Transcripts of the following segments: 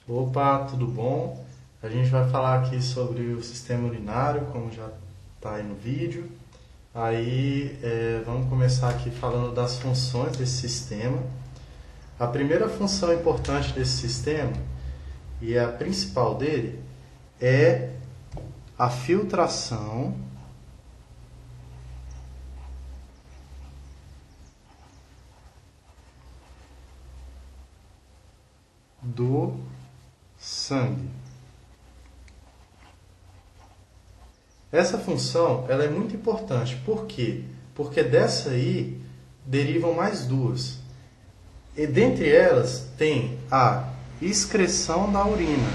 Opa, tudo bom? A gente vai falar aqui sobre o sistema urinário, como já está aí no vídeo. Vamos começar aqui falando das funções desse sistema. A primeira função importante desse sistema, e a principal dele, é a filtração do sangue. Essa função ela é muito importante. Por quê? Porque dessa aí derivam mais duas. E dentre elas tem a excreção da urina.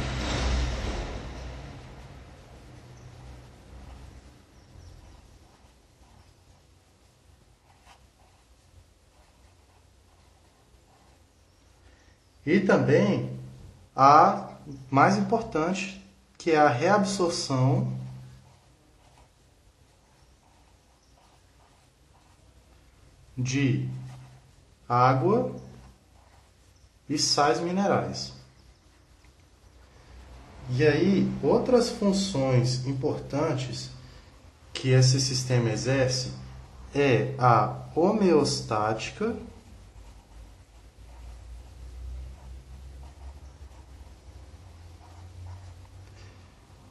E também a mais importante, que é a reabsorção de água e sais minerais. E aí, outras funções importantes que esse sistema exerce é a homeostática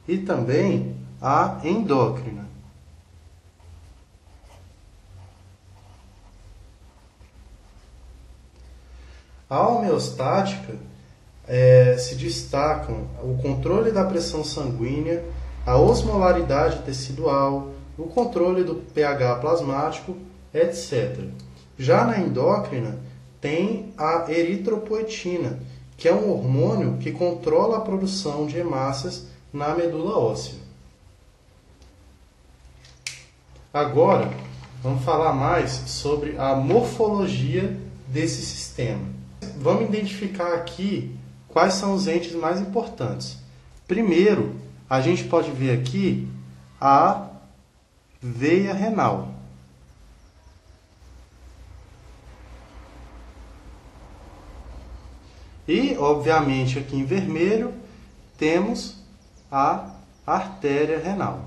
e também a endócrina. A homeostática se destacam o controle da pressão sanguínea, a osmolaridade tecidual, o controle do pH plasmático, etc. Já na endócrina, tem a eritropoetina, que é um hormônio que controla a produção de hemácias na medula óssea. Agora, vamos falar mais sobre a morfologia desse sistema. Vamos identificar aqui quais são os entes mais importantes. Primeiro, a gente pode ver aqui a veia renal. E, obviamente, aqui em vermelho, temos a artéria renal.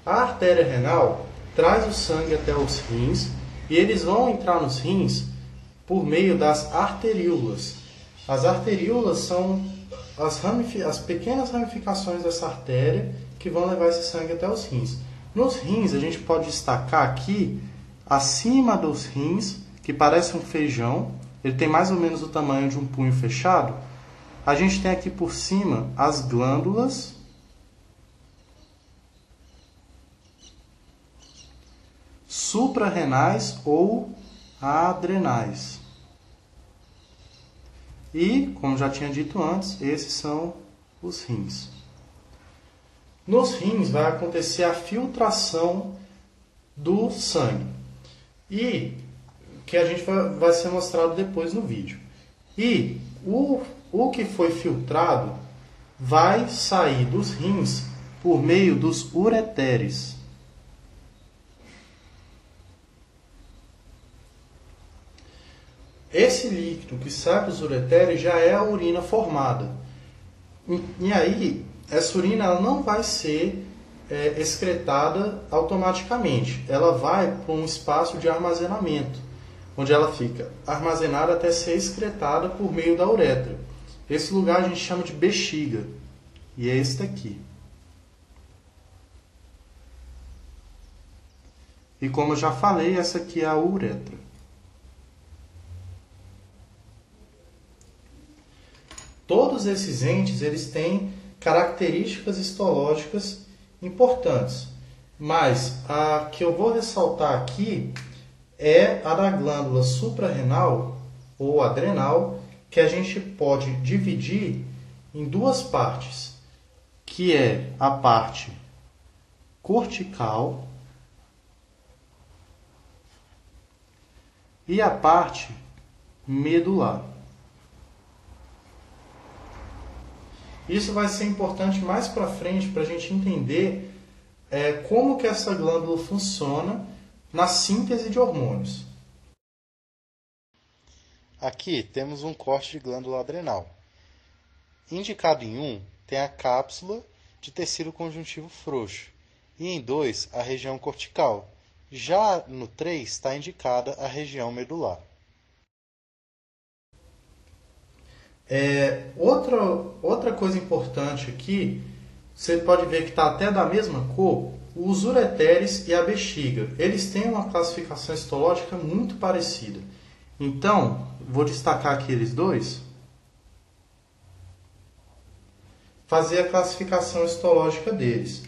A artéria renal traz o sangue até os rins e eles vão entrar nos rins por meio das arteríolas. As arteríolas são as pequenas ramificações dessa artéria que vão levar esse sangue até os rins. Nos rins, a gente pode destacar aqui, acima dos rins, que parece um feijão, ele tem mais ou menos o tamanho de um punho fechado, a gente tem aqui por cima as glândulas suprarrenais ou adrenais. E, como já tinha dito antes, esses são os rins. Nos rins vai acontecer a filtração do sangue. E que a gente vai ser mostrado depois no vídeo. E o que foi filtrado vai sair dos rins por meio dos ureteres. Esse líquido que sai dos ureteres já é a urina formada. E aí, essa urina ela não vai ser excretada automaticamente. Ela vai para um espaço de armazenamento, onde ela fica armazenada até ser excretada por meio da uretra. Esse lugar a gente chama de bexiga. E é esse daqui. E como eu já falei, essa aqui é a uretra. Todos esses entes eles têm características histológicas importantes, mas a que eu vou ressaltar aqui é a da glândula suprarrenal ou adrenal, que a gente pode dividir em duas partes, que é a parte cortical e a parte medular. Isso vai ser importante mais para frente para a gente entender como que essa glândula funciona na síntese de hormônios. Aqui temos um corte de glândula adrenal. Indicado em 1, tem a cápsula de tecido conjuntivo frouxo, e em 2, a região cortical. Já no 3, está indicada a região medular. Outra coisa importante aqui, você pode ver que está até da mesma cor, os ureteres e a bexiga. Eles têm uma classificação histológica muito parecida. Então, vou destacar aqui eles dois. Fazer a classificação histológica deles.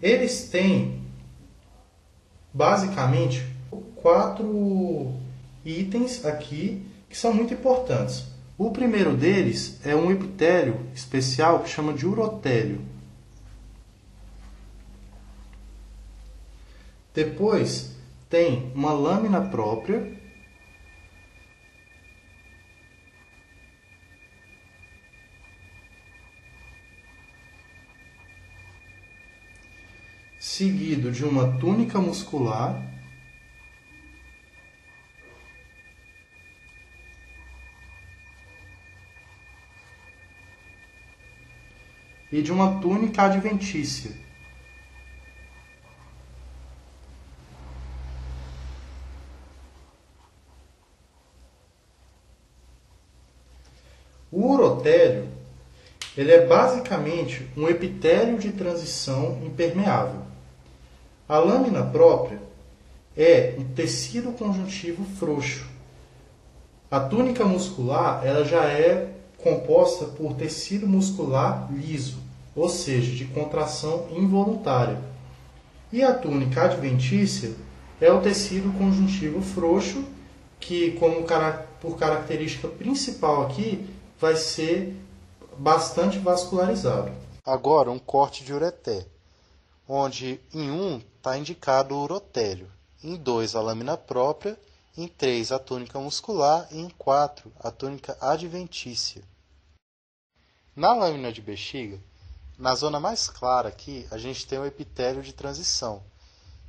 Eles têm, basicamente, 4 itens aqui que são muito importantes. O primeiro deles é um epitélio especial que chama de urotélio. Depois tem uma lâmina própria. Seguido de uma túnica muscular. E de uma túnica adventícia. O urotélio, ele é basicamente um epitélio de transição impermeável. A lâmina própria é um tecido conjuntivo frouxo. A túnica muscular, ela já é composta por tecido muscular liso, ou seja, de contração involuntária. E a túnica adventícia é o tecido conjuntivo frouxo, que por característica principal aqui, vai ser bastante vascularizado. Agora, um corte de ureter, onde em 1 está indicado o urotélio, em 2 a lâmina própria, em 3 a túnica muscular e em 4 a túnica adventícia. Na lâmina de bexiga, na zona mais clara aqui, a gente tem o epitélio de transição.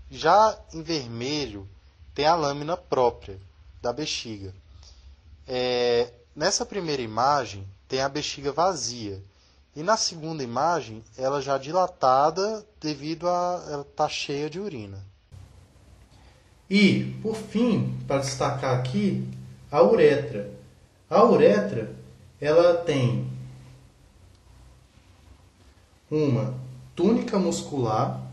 Já em vermelho, tem a lâmina própria da bexiga. Nessa primeira imagem, tem a bexiga vazia. E na segunda imagem, ela já dilatada devido a ela estar cheia de urina. E, por fim, para destacar aqui, a uretra. A uretra, ela tem uma túnica muscular,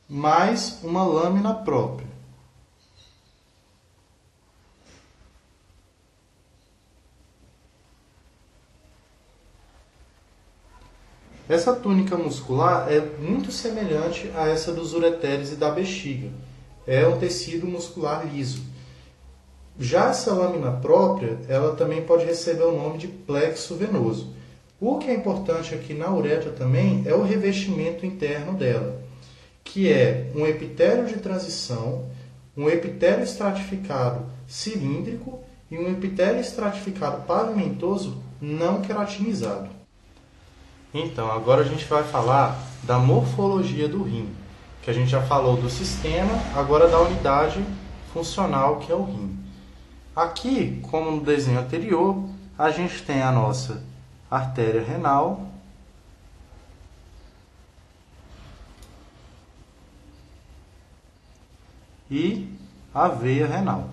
mais uma lâmina própria. Essa túnica muscular é muito semelhante a essa dos ureteres e da bexiga. É um tecido muscular liso. Já essa lâmina própria, ela também pode receber o nome de plexo venoso. O que é importante aqui na uretra também é o revestimento interno dela, que é um epitélio de transição, um epitélio estratificado cilíndrico e um epitélio estratificado pavimentoso não queratinizado. Então, agora a gente vai falar da morfologia do rim, que a gente já falou do sistema, agora da unidade funcional, que é o rim. Aqui, como no desenho anterior, a gente tem a nossa artéria renal, e a veia renal.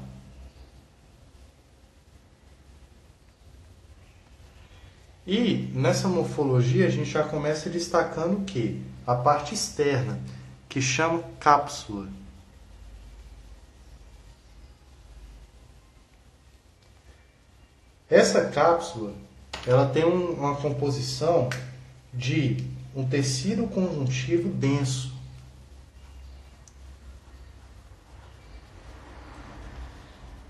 E nessa morfologia a gente já começa destacando o quê? A parte externa, que chama cápsula. Essa cápsula, ela tem uma composição de um tecido conjuntivo denso.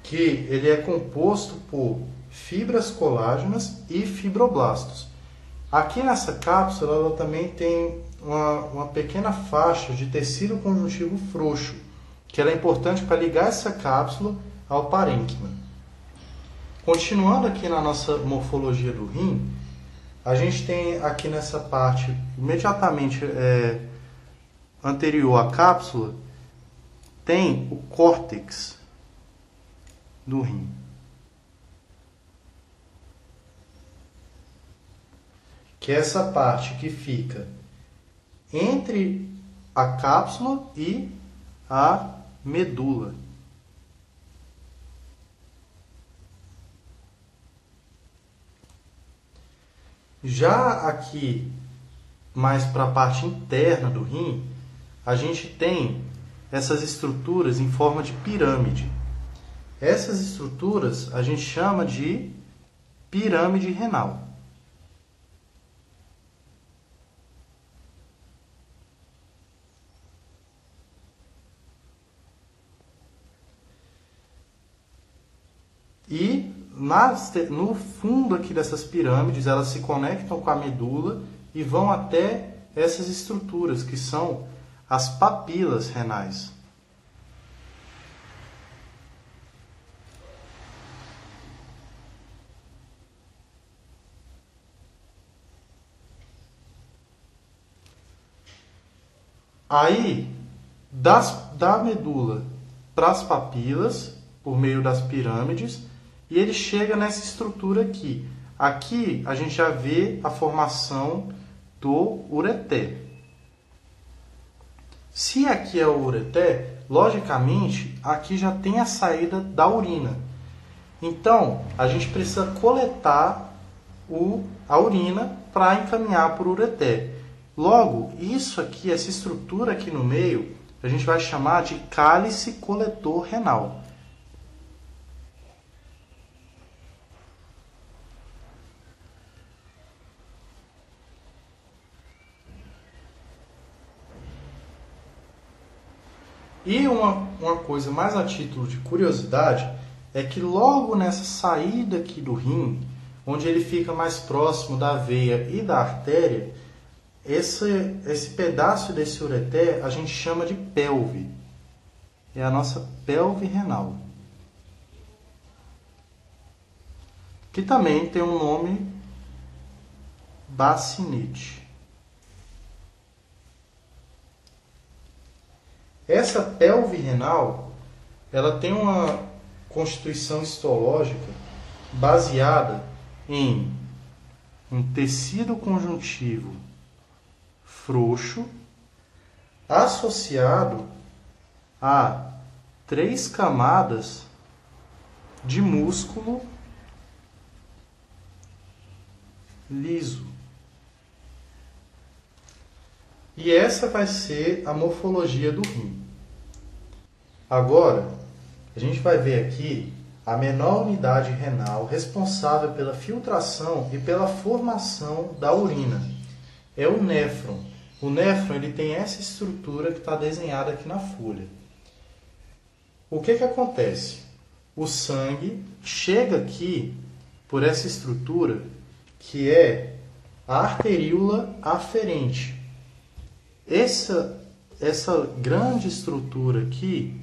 Que ele é composto por fibras colágenas e fibroblastos. Aqui nessa cápsula ela também tem uma pequena faixa de tecido conjuntivo frouxo, que ela é importante para ligar essa cápsula ao parênquima. Continuando aqui na nossa morfologia do rim, a gente tem aqui nessa parte, imediatamente anterior à cápsula, tem o córtex do rim. Que é essa parte que fica entre a cápsula e a medula. Já aqui, mais para a parte interna do rim, a gente tem essas estruturas em forma de pirâmide. Essas estruturas a gente chama de pirâmide renal. E no fundo aqui dessas pirâmides, elas se conectam com a medula e vão até essas estruturas, que são as papilas renais. Aí, da medula para as papilas, por meio das pirâmides, e ele chega nessa estrutura aqui. Aqui a gente já vê a formação do ureter. Se aqui é o ureter, logicamente aqui já tem a saída da urina. Então a gente precisa coletar a urina para encaminhar para o ureter. Logo, isso aqui, essa estrutura aqui no meio, a gente vai chamar de cálice coletor renal. E uma coisa mais a título de curiosidade é que logo nessa saída aqui do rim, onde ele fica mais próximo da veia e da artéria, esse pedaço desse ureter a gente chama de pelve. É a nossa pelve renal. Que também tem um nome bacinete. Essa pelve renal, ela tem uma constituição histológica baseada em um tecido conjuntivo frouxo, associado a 3 camadas de músculo liso. E essa vai ser a morfologia do rim. Agora, a gente vai ver aqui a menor unidade renal responsável pela filtração e pela formação da urina. É o néfron. O néfron ele tem essa estrutura que está desenhada aqui na folha. O que acontece? O sangue chega aqui por essa estrutura que é a arteríola aferente. Essa grande estrutura aqui,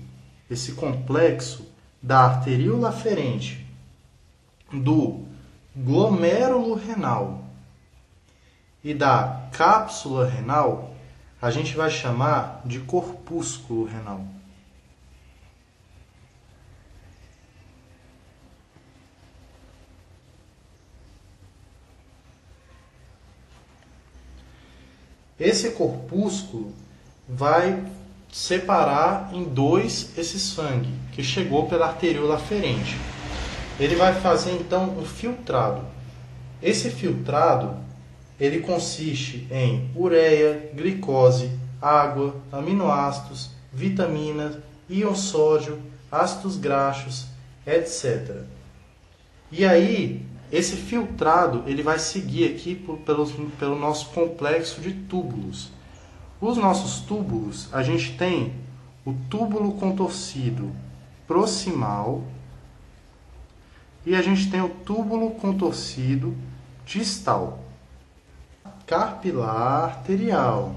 esse complexo da arteríola aferente, do glomérulo renal e da cápsula renal, a gente vai chamar de corpúsculo renal. Esse corpúsculo vai separar em 2 esse sangue que chegou pela arteríola aferente. Ele vai fazer então um filtrado. Esse filtrado ele consiste em ureia, glicose, água, aminoácidos, vitaminas, íon sódio, ácidos graxos, etc. E aí, esse filtrado ele vai seguir aqui pelo nosso complexo de túbulos. Os nossos túbulos, a gente tem o túbulo contorcido proximal e a gente tem o túbulo contorcido distal. Capilar arterial.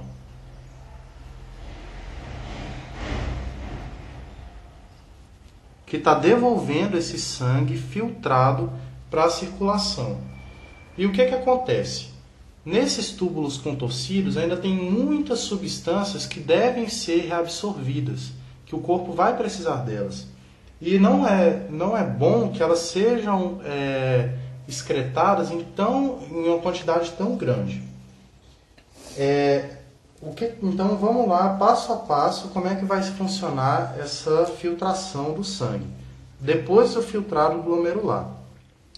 Que está devolvendo esse sangue filtrado para a circulação. E o que acontece? Nesses túbulos contorcidos ainda tem muitas substâncias que devem ser reabsorvidas, que o corpo vai precisar delas. E não é bom que elas sejam excretadas em uma quantidade tão grande. Então vamos lá, passo a passo, como é que vai funcionar essa filtração do sangue. Depois do filtrado glomerular,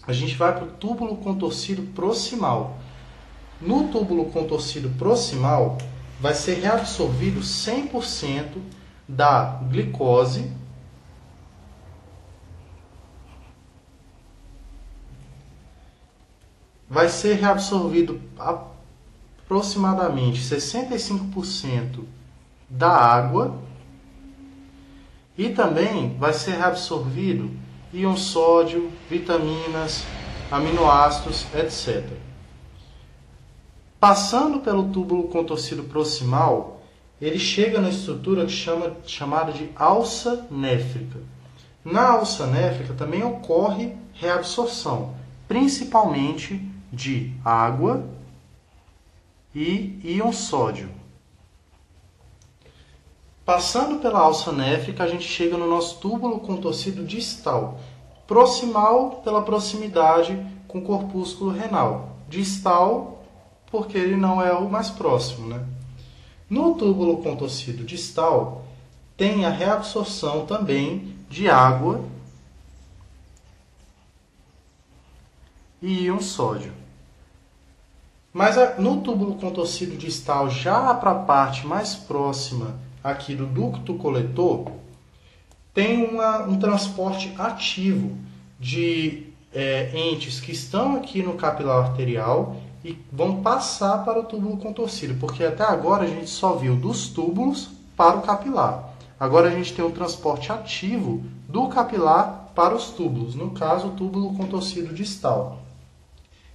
a gente vai para o túbulo contorcido proximal. No túbulo contorcido proximal, vai ser reabsorvido 100% da glicose vai ser reabsorvido aproximadamente 65% da água e também vai ser reabsorvido íon sódio, vitaminas, aminoácidos, etc. Passando pelo túbulo contorcido proximal, ele chega na estrutura chamada de alça néfrica. Na alça néfrica também ocorre reabsorção, principalmente de água e íon sódio. Passando pela alça néfrica, a gente chega no nosso túbulo contorcido distal. Proximal, pela proximidade com o corpúsculo renal. Distal, porque ele não é o mais próximo, né? No túbulo contorcido distal, tem a reabsorção também de água e íon sódio. Mas no túbulo contorcido distal, já para a parte mais próxima aqui do ducto coletor, tem um transporte ativo de entes que estão aqui no capilar arterial e vão passar para o túbulo contorcido, porque até agora a gente só viu dos túbulos para o capilar. Agora a gente tem um transporte ativo do capilar para os túbulos, no caso o túbulo contorcido distal.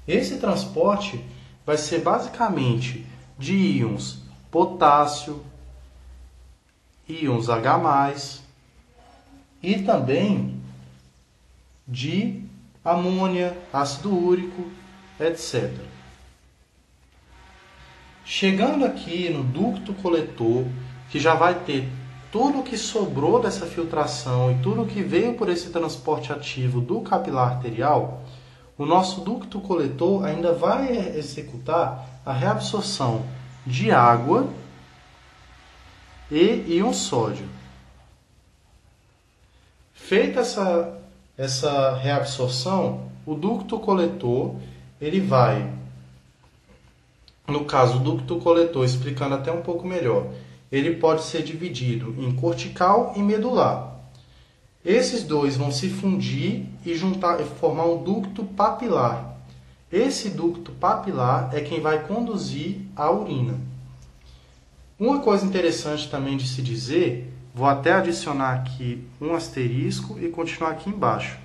Esse transporte vai ser basicamente de íons potássio, íons H+, e também de amônia, ácido úrico, etc. Chegando aqui no ducto coletor, que já vai ter tudo o que sobrou dessa filtração e tudo o que veio por esse transporte ativo do capilar arterial, o nosso ducto coletor ainda vai executar a reabsorção de água e íon sódio. Feita essa reabsorção, o ducto coletor, ele vai, no caso o ducto coletor, explicando até um pouco melhor, ele pode ser dividido em cortical e medular. Esses dois vão se fundir e formar um ducto papilar. Esse ducto papilar é quem vai conduzir a urina. Uma coisa interessante também de se dizer, vou até adicionar aqui um asterisco e continuar aqui embaixo.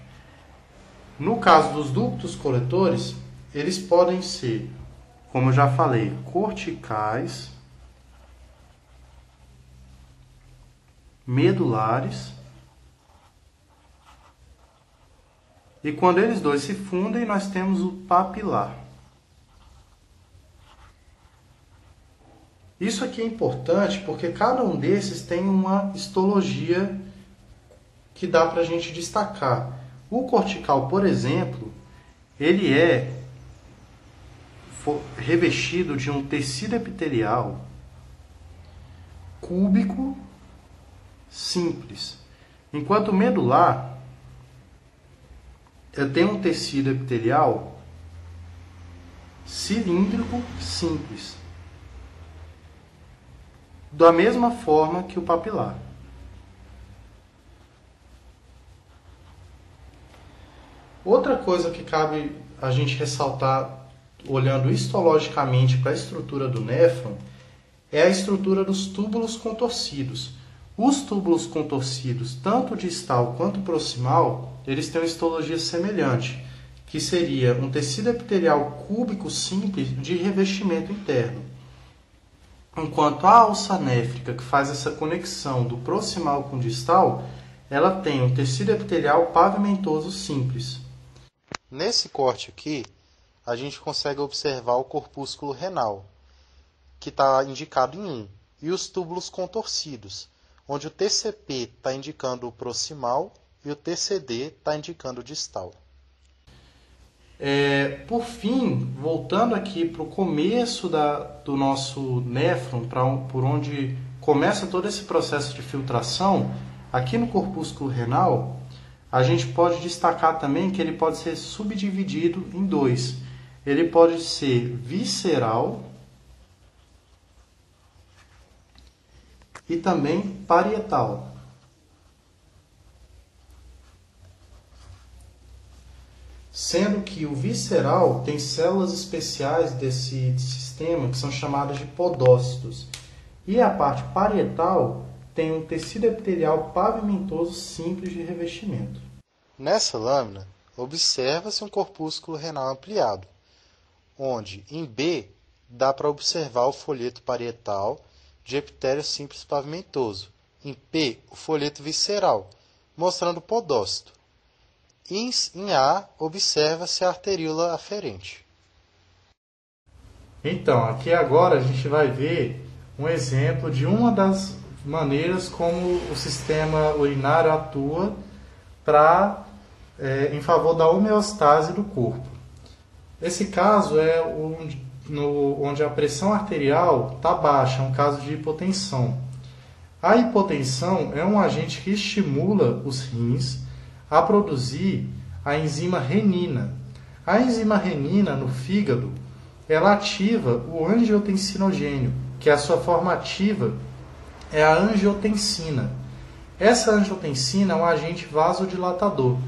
No caso dos ductos coletores, eles podem ser, como eu já falei, corticais, medulares, e quando eles dois se fundem, nós temos o papilar. Isso aqui é importante porque cada um desses tem uma histologia que dá para a gente destacar. O cortical, por exemplo, ele é revestido de um tecido epitelial cúbico simples, enquanto o medular tem um tecido epitelial cilíndrico simples, da mesma forma que o papilar. Outra coisa que cabe a gente ressaltar, olhando histologicamente para a estrutura do néfron, é a estrutura dos túbulos contorcidos. Os túbulos contorcidos, tanto distal quanto proximal, eles têm uma histologia semelhante, que seria um tecido epitelial cúbico simples de revestimento interno. Enquanto a alça néfrica, que faz essa conexão do proximal com o distal, ela tem um tecido epitelial pavimentoso simples. Nesse corte aqui, a gente consegue observar o corpúsculo renal, que está indicado em 1, e os túbulos contorcidos, onde o TCP está indicando o proximal e o TCD está indicando o distal. Por fim, voltando aqui para o começo do nosso néfron, por onde começa todo esse processo de filtração, aqui no corpúsculo renal, a gente pode destacar também que ele pode ser subdividido em 2. Ele pode ser visceral e também parietal. Sendo que o visceral tem células especiais desse sistema que são chamadas de podócitos. E a parte parietal tem um tecido epitelial pavimentoso simples de revestimento. Nessa lâmina, observa-se um corpúsculo renal ampliado, onde em B dá para observar o folheto parietal de epitélio simples pavimentoso. Em P, o folheto visceral, mostrando o podócito. Em A, observa-se a arteríola aferente. Então, aqui agora a gente vai ver um exemplo de uma das maneiras como o sistema urinário atua em favor da homeostase do corpo. Esse caso é onde a pressão arterial está baixa, é um caso de hipotensão. A hipotensão é um agente que estimula os rins a produzir a enzima renina. A enzima renina no fígado, ela ativa o angiotensinogênio, que a sua forma ativa é a angiotensina. Essa angiotensina é um agente vasodilatador.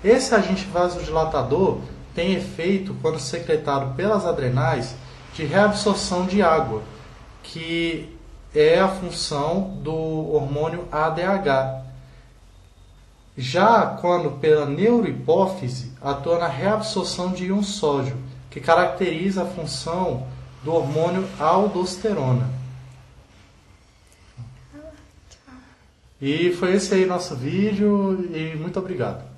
Esse agente vasodilatador tem efeito, quando secretado pelas adrenais, de reabsorção de água, que é a função do hormônio ADH. Já quando pela neurohipófise, atua na reabsorção de íon sódio, que caracteriza a função do hormônio aldosterona. E foi esse aí nosso vídeo, e muito obrigado.